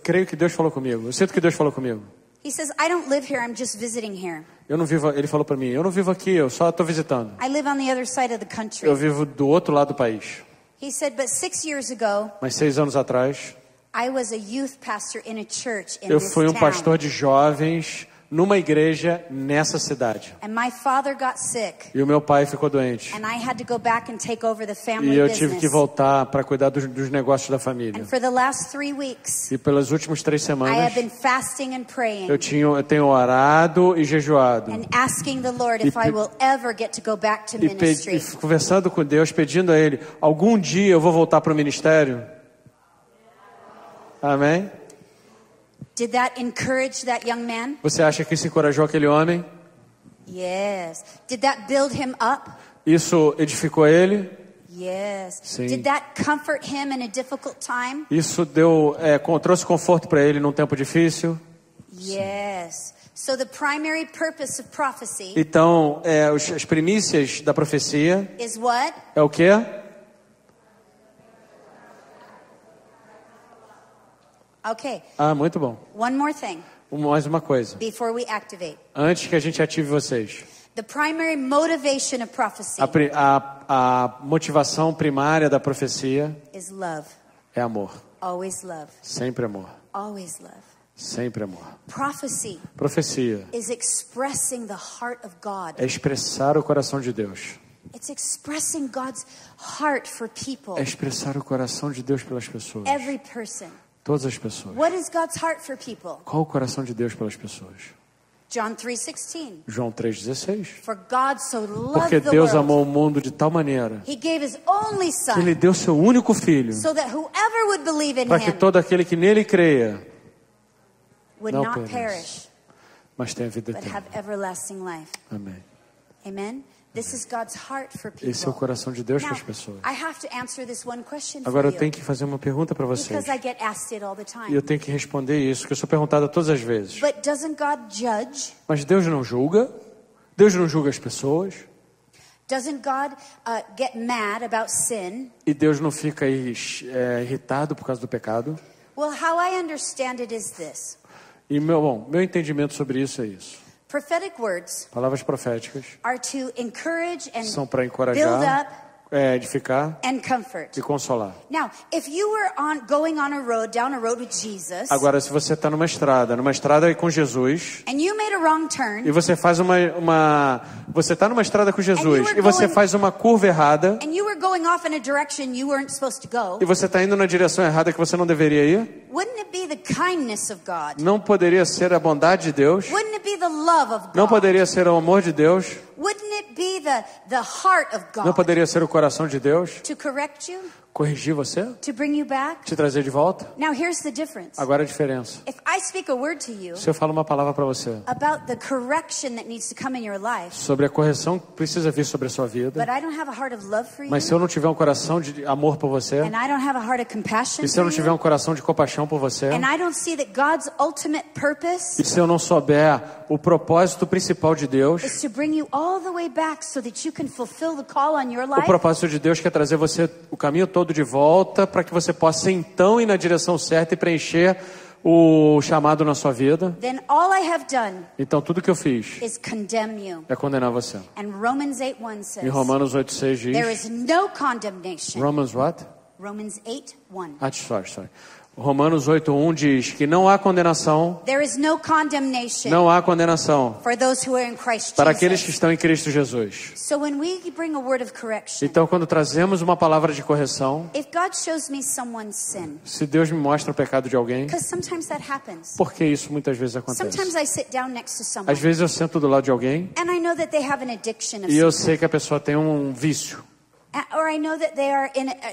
creio que Deus falou comigo. Eu sinto que Deus falou comigo. He says, I don't live here, I'm just visiting here. Eu não vivo, ele falou para mim, eu não vivo aqui, eu só estou visitando. I live on the other side of the country. Eu vivo do outro lado do país. He said, but 6 years ago, Mas 6 anos atrás, I was a youth pastor in a church in eu this fui um town. pastor de jovens numa igreja nessa cidade. And my father got sick. E o meu pai ficou doente. And I had to go back and take over the E family eu tive business. que voltar para cuidar dos negócios da família. And for the last 3 weeks, E pelas últimas 3 I semanas, have been fasting and praying eu tenho orado e jejuado. and asking the Lord if I will ever get to go back to E ministry. conversando com Deus, pedindo a Ele, algum dia eu vou voltar para o ministério? Amém? Did that encourage that young man? Você acha que isso encorajou aquele homem? Yes. Did that build him up? Isso edificou ele? Yes. Sim. Did that comfort him in a difficult time? Isso trouxe conforto para ele num tempo difícil? Yes. So the primary purpose of prophecy Então, as primícias da profecia is what? é o quê? Okay. Muito bom. One more thing Mais uma coisa. before we activate. Antes que a gente ative vocês. The primary motivation of prophecy A motivação primária da profecia is love. é amor. Always love. Sempre amor. Always love. Sempre amor. Prophecy Profecia is expressing the heart of God. é expressar o coração de Deus. It's expressing God's heart for people. É expressar o coração de Deus pelas pessoas. Every person. Todas as pessoas. What is God's heart for people? Qual o coração de Deus pelas pessoas? John 3:16. João 3,16. For God so loved Porque the Deus world, amou o mundo de tal maneira He gave His only que Son, Ele deu seu único Filho so that whoever would believe in para que Him todo aquele que nele creia would não not pereça, perish, mas tenha vida but eterna. have everlasting life. Amém. Amen? This is God's heart for Esse é o people. coração de Deus Now, para as pessoas. I have to answer this one question for Agora eu you, tenho que fazer uma pergunta para vocês. because I get asked it all the E time. eu tenho que responder isso, que eu sou perguntado todas as vezes. But doesn't God judge? Mas Deus não julga? Deus não julga as pessoas? Doesn't God get mad about sin? E Deus não fica irritado por causa do pecado? Well, how I understand it is this. E meu entendimento sobre isso é isso. Prophetic words Palavras proféticas are to encourage and são para build encorajar, up edificar and comfort. e consolar. Now, if you were going on a road, down a road with Jesus, Agora, se você está numa estrada com Jesus, and you made a wrong turn, e você faz você está numa estrada com Jesus e você faz uma curva errada, and you were going off in a direction you weren't supposed to go, e você está indo na direção errada que você não deveria ir, wouldn't it be the kindness of God? não poderia ser a bondade de Deus? Wouldn't it be the love of God? Não poderia ser o amor de Deus? Wouldn't it be the heart of God? Não poderia ser o coração de Deus? To correct you? Corrigir você? To bring you back? Te trazer de volta? Now here's the difference. Agora a diferença. If I speak a word to you Se eu falo uma palavra para você about the correction that needs to come in your life, sobre a correção que precisa vir sobre a sua vida, but I don't have a heart of love for you, mas se eu não tiver um coração de amor por você, and I don't have a heart of compassion e se eu não for tiver you, um coração de compaixão por você, and I don't see that God's ultimate purpose e se eu não souber o propósito principal de Deus, is to bring you all the way back so that you can fulfill the call on your o life, propósito de Deus quer trazer você o caminho todo de volta para que você possa então ir na direção certa e preencher o chamado na sua vida. then all I have done Então tudo que eu fiz is condemn you. é condenar você. And Romans 8:1 says, Em Romanos 8:6 there diz, is no condemnation. Romans what? Romans 8:1. Sorry. Romanos 8:1 diz que não há condenação, There is no condemnation não há condenação for those who are in Christ para aqueles que Jesus. estão em Cristo Jesus. So when we bring a word of correction, Então quando trazemos uma palavra de correção, if God shows me someone's sin, se Deus me mostra o pecado de alguém, because sometimes that happens. porque isso muitas vezes Sometimes acontece. I sit down next to someone, Às vezes eu sento do lado de alguém and I know that they have an addiction of e eu something. sei que a pessoa tem um vício. Or I know that they are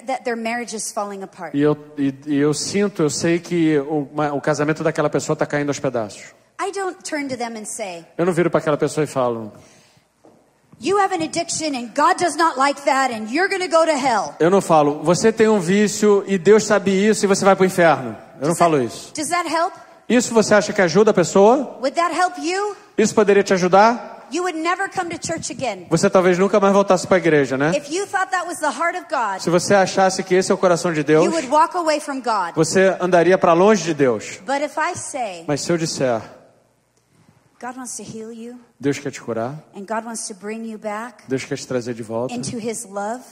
that their marriage is falling apart. E eu sei que o casamento daquela pessoa está caindo aos pedaços. I don't turn to them and say, Eu não viro para aquela pessoa e falo, you have an addiction and God does not like that and you're going to go to hell. eu não falo, você tem um vício e Deus sabe isso e você vai para o inferno. Eu não falo isso. Does that help? Isso você acha que ajuda a pessoa? Would that help you? Isso poderia te ajudar? You would never come to church again. Você talvez nunca mais voltasse para a igreja, né? If you thought that was the heart of God, Se você achasse que esse é o coração de Deus, you would walk away from God. você andaria para longe de Deus. But if I say, Mas se eu disser, God wants to heal you Deus quer te curar, and God wants to bring you back Deus quer te trazer de volta into His love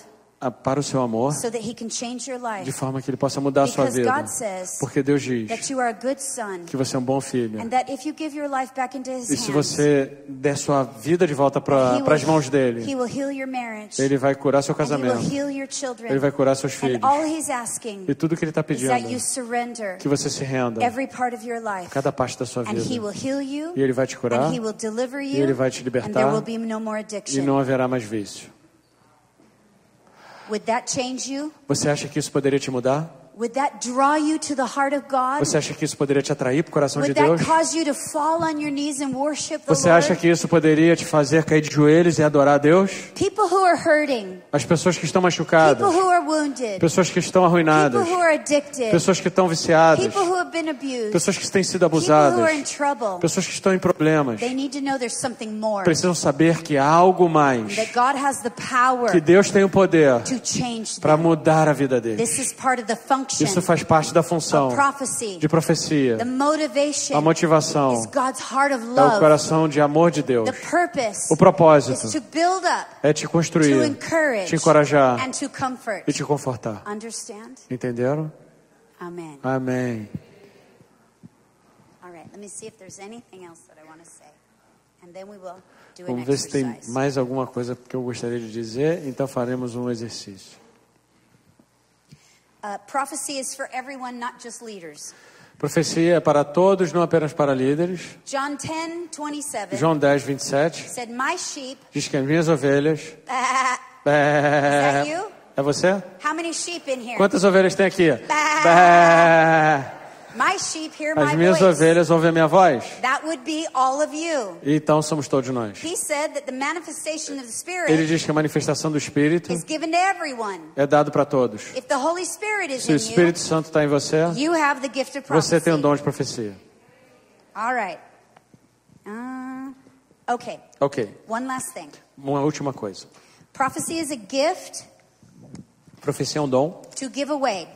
para o seu amor, so that He can change your life. de forma que Ele possa mudar a sua Because vida. God says Porque Deus diz that you are a good son que você é um bom filho. and that if you give your life back into His E se hands, você der sua vida de volta He para as mãos He dele, will heal your marriage. Ele vai curar seu And He will casamento, heal your children. Ele vai curar seus And filhos. all He's asking E tudo que Ele está is pedindo that you é surrender que você se renda, every part of your life. cada parte da sua And He vida. will heal you. E Ele vai te curar, And He will deliver e you. Ele vai te And there libertar, will be no more e addiction. não haverá mais vício. Would that change you? Você acha que isso poderia te mudar? Would that draw you to the heart of God? Você acha que isso poderia te atrair para o coração de Would that Deus? cause you to fall on your knees and worship the Você acha Lord? que isso poderia te fazer cair de joelhos e adorar a Deus? People who are hurting, As pessoas que estão machucadas, people who are wounded, pessoas que estão arruinadas, people who are addicted, pessoas que estão viciadas, people who have been abused, pessoas que têm sido people who are in abusadas, trouble. pessoas que estão em problemas. They need to know there's something more. Precisam saber que há algo mais, That God has the power que Deus tem o poder to change para them. mudar a vida deles. This is part of the function Isso faz parte da of função prophecy. de profecia. The motivation A motivação is God's heart of é o love. coração de amor de Deus. The purpose O propósito is to build up, é te to construir, encourage, te encorajar and to comfort. e te confortar. Understand? Entenderam? Amen. Amém. All right, let me see if there's anything else that I want to say. And then we will do an Vamos ver se tem exercise. mais alguma coisa que eu gostaria de dizer, então faremos um exercício. Prophecy is for everyone, not just leaders. Profecia é para todos, não apenas para líderes. John 10:27 João 10, 27 said, "My sheep." diz que as minhas ovelhas... Is that you? É você? How many sheep in here? Quantas ovelhas tem aqui? My sheep hear As my minhas voice. ovelhas ouvem a minha voz. That would be all of you. Então somos todos nós. He said that the manifestation of the Ele Spirit diz que a manifestação do Espírito is given to everyone. é dado para todos. If the Holy Spirit is Se o in Espírito Santo está em você, you, you have the gift of você tem um prophecy. dom de profecia. All right. Okay. Ok, One last thing. uma última coisa. Prophecy is a gift Profecia é um dom to give away.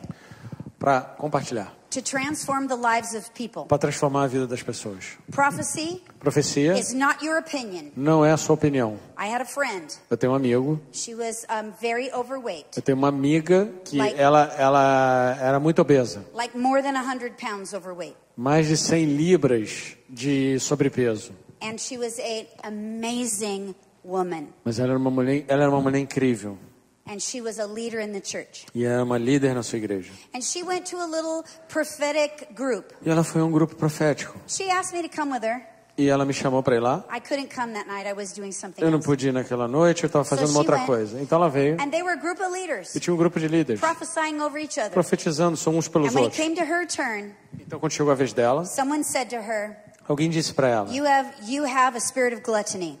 para compartilhar. to transform the lives of people. para transformar a vida das pessoas. Prophecy Profecia is not your opinion. não é a sua opinião. I had a friend. Eu tenho um amigo, She was very overweight, eu tenho uma amiga que Like- ela era muito obesa. like more than 100 pounds overweight. Mais de 100 libras de sobrepeso. And she was an amazing woman. Mas ela era uma mulher incrível. And she was a leader in the church. E era uma líder na sua igreja. And she went to a little prophetic group. E ela foi a um grupo profético. She asked me to come with her. E ela me chamou para ir lá. I couldn't come that night. I was doing something Eu não else. pude ir naquela noite, eu estava fazendo uma she outra went. coisa. Então ela veio And they were a group of leaders e tinha um grupo de líderes prophesying over each other. profetizando uns pelos And when it outros. came to her turn, Então quando chegou a vez dela, someone said to her, alguém disse para ela: you have a spirit of gluttony.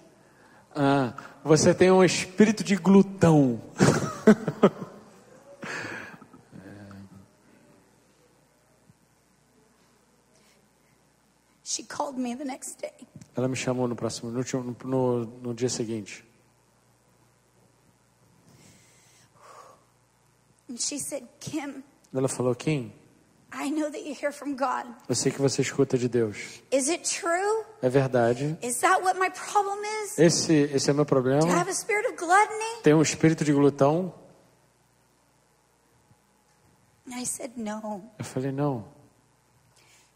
"Ah, você tem um espírito de glutão." She called me the next day. Ela me chamou no dia seguinte. And she said, Kim, Ela falou: "Kim, I know that you hear from God. eu sei que você escuta de Deus. Is it true? É verdade. Is that what my problem is? Esse é meu Do I problema. have a spirit of gluttony?" Tem um espírito de glutão?" And I said, no. Eu falei: "Não.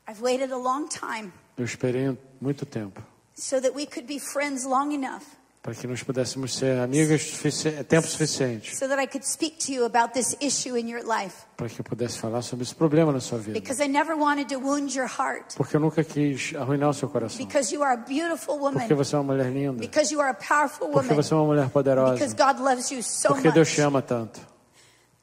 I've waited a long time Eu esperei muito tempo so that we could be friends long enough para que nós pudéssemos ser amigas tempo suficiente so that I could speak to you about this issue in your life. para que eu pudesse falar sobre esse problema na sua vida. Because I never wanted to wound your heart. Porque eu nunca quis arruinar o seu coração. Because you are a beautiful Porque woman. você é uma mulher linda. Because you are a powerful Porque woman. você é uma mulher poderosa. Because God loves you so Porque Deus te much. ama tanto.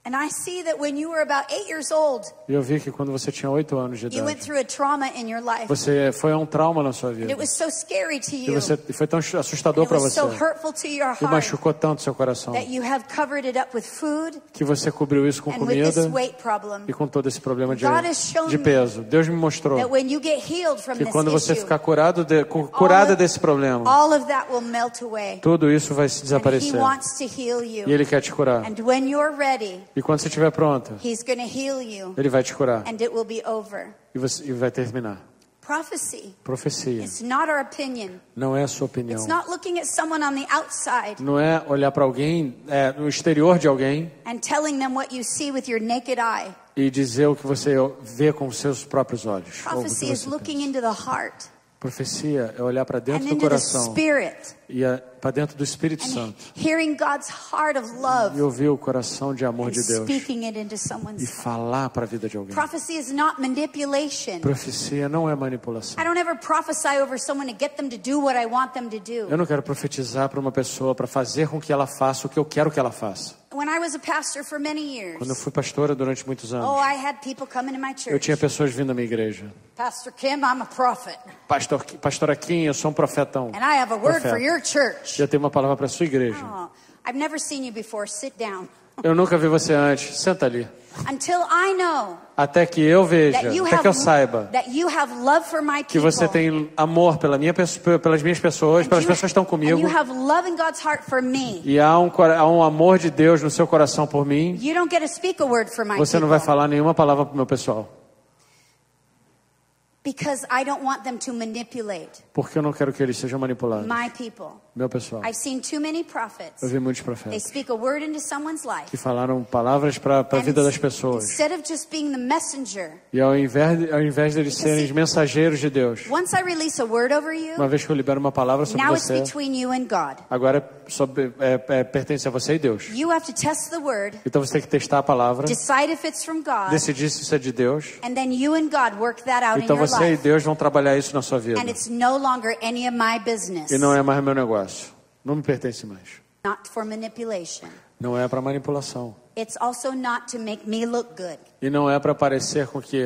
And I see that when you were about 8 years old, E eu vi que quando você tinha 8 anos de you went idade, through a trauma in your life. você foi a um trauma na sua And vida. it was so scary to E you. foi tão assustador It para was você. so hurtful to your E heart machucou tanto seu coração. that you have covered it up with food Que você cobriu isso com and with this comida weight problem. e com todo esse problema God has shown de peso. Deus me mostrou That when you get healed from que this quando você issue, ficar curada desse problema, all of that will melt away. tudo isso vai se And He desaparecer. wants to heal E you. Ele quer te curar. And when you're ready, E quando você estiver pronta, He's going to heal you Ele vai te curar. and it will be over. E vai terminar. Prophecy Profecia is not our opinion. não é a sua opinião. It's not looking at someone on the outside Não é olhar para alguém, no exterior de alguém, and telling them what you see with your naked eye. e dizer o que você vê com os seus próprios olhos. Ou o que Prophecy is você looking pensa. into the heart Profecia é olhar para and dentro do into the coração spirit e para dentro do Espírito and Santo hearing God's heart of love e ouvir o coração de amor and de Deus speaking it into e someone's life. falar para a vida de alguém. Prophecy is not manipulation. Profecia não é manipulação. I don't ever prophesy over someone to get them to do what I want them to do. Eu não quero profetizar para uma pessoa para fazer com que ela faça o que eu quero que ela faça. When I was a pastor for many years, Quando eu fui pastora durante muitos anos, I had people come into my eu church. tinha pessoas vindo à minha igreja. Pastor Kim, I'm a prophet, Pastora Kim, eu sou um profetão. and I have a word Profeta. for your church. Eu tenho uma palavra para a sua igreja. Oh, I've never seen you before. Sit down. Eu nunca vi você antes. Senta ali. Until I know Até que eu veja, that you até que eu have saiba that you have love for my que people. você tem amor pelas minhas pessoas, and pelas you- pessoas que estão and comigo. you have love in God's heart for me. E há um amor de Deus no seu coração por mim. You don't get to speak a word for my Você people não vai falar nenhuma palavra para o meu pessoal. because I don't want them to manipulate Porque eu não quero que eles sejam manipulados. my people. Meu pessoal. I've seen too many prophets. Eu vi muitos They profetas speak a word into someone's life. que falaram palavras para a And vida das pessoas. Instead of just being the messenger, E ao invés deles serem os mensageiros de Deus, once I release a word over you, uma vez que eu libero uma palavra sobre now it's você, between you and God. agora pertence a você e Deus. You have to test the word, Então você tem que testar a palavra, decide if it's from God, decidir se isso é de Deus. and then you and God work that out Então in your você e life. Deus vão trabalhar isso na sua vida. And it's no longer any of my business. E não é mais meu negócio. Não me pertence mais. Not for manipulation. Não é para manipulação. It's also not to make me look good. E não é para parecer com que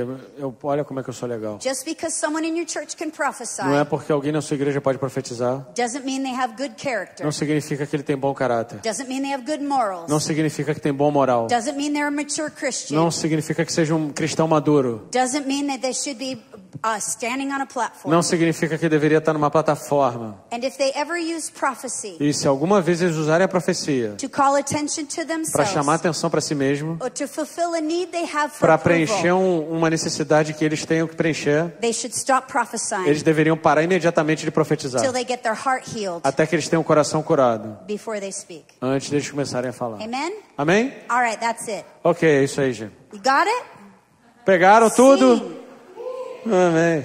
olha como é que eu sou legal. Just because someone in your church can prophesy Não é porque alguém na sua igreja pode profetizar. doesn't mean they have good character. Não significa que ele tem bom caráter. Doesn't mean they have good morals. Não significa que tem bom moral. Doesn't mean they're a mature Christian. Não significa que seja um cristão maduro. Doesn't mean that they should be standing on a platform. Não significa que deveria estar numa plataforma. And if they ever use prophecy E se alguma vez eles usarem a profecia to call attention to para themselves chamar atenção para si mesmo, or to fulfill a need they have for para preencher approval, uma necessidade que eles tenham que preencher, they should stop prophesying eles deveriam parar imediatamente de profetizar, till they get their heart healed até que eles tenham o coração curado, before they speak. antes deles começarem a falar. Amen? Amém? All right, that's it. Ok, é isso aí, gente. You got it? Pegaram tudo? Sim. Amém.